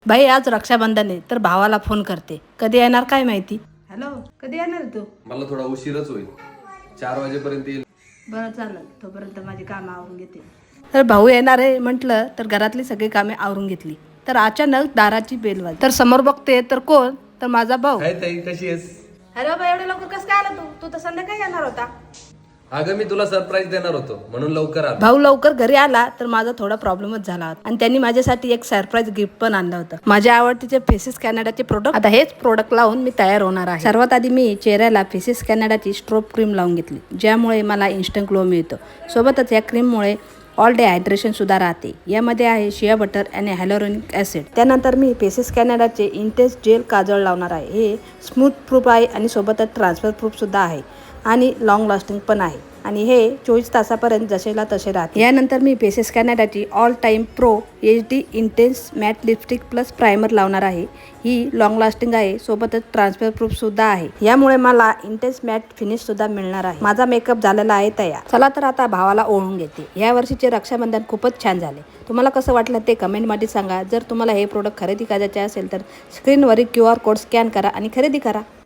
बाई आज रक्षाबंधन आहे तर भावाला फोन करते. कधी येणार काय माहिती. हॅलो, कधी येणार तू? मला थोडा उशीरच होईल, 4 वाजेपर्यंत येईल. बरं चालेल, तोपर्यंत माझी कामं आवरून घेते. तर भाऊ येणार आहे म्हटलं तर घरातली सगळी कामे आवरून घेतली तर अचानक दाराची बेल वाजली. तर समोर बघते तर कोण, तर माझा भाऊ. काय ताई, कशी आहेस? अरे बाबा, एवढं लवकर कसं काय आला तू? तर संध्याकाळी येणार होता. अगं मी तुला सरप्राईज देणार होतो म्हणून लवकर आलो. भाऊ लवकर घरी आला तर माझा थोडा प्रॉब्लेमच झाला होता आणि त्यांनी माझ्यासाठी एक सरप्राईज गिफ्ट पण आणलं होतं. माझ्या आवडतीचे फेसेस कॅनडाचे प्रोडक्ट. आता हेच प्रोडक्ट लावून मी तयार होणार आहे. सर्वात आधी मी चेहऱ्याला फेसेस कॅनडाची स्ट्रोब क्रीम लावून घेतली, ज्यामुळे मला इन्स्टंट ग्लो मिळतो. सोबतच या क्रीममुळे ऑल डे हायड्रेशन सुद्धा राहते. यामध्ये आहे शिया बटर आणि हायलोरोनिक ॲसिड. त्यानंतर मी फेसेस कॅनडाचे इंटेन्स जेल काजळ लावणार आहे. हे स्मूथ प्रूफ आहे आणि सोबतच ट्रान्सफर प्रूफ सुद्धा आहे आणि लॉंग लास्टिंग पण आहे आणि हे 24 तासापर्यंत जसेला तसे राहते. यानंतर मी फेसेस कॅनडाची all time pro HD intense matte lipstick plus primer लावणार आहे. ही लॉंग लास्टिंग आहे, सोबतच ट्रान्सफर प्रूफ सुद्धा आहे. यामुळे मला इंटेन्स मॅट फिनिश सुद्धा मिळणार आहे. माझा मेकअप झालेला आहे तयार. चला तर आता भावाला ओळून घेते. या वर्षीचे रक्षाबंधन खूपच छान झाले. तुम्हाला कसं वाटलं ते कमेंटमध्ये सांगा. जर तुम्हाला हे प्रोडक्ट खरेदी करायचे असेल तर स्क्रीनवरील QR कोड स्कॅन करा आणि खरेदी करा.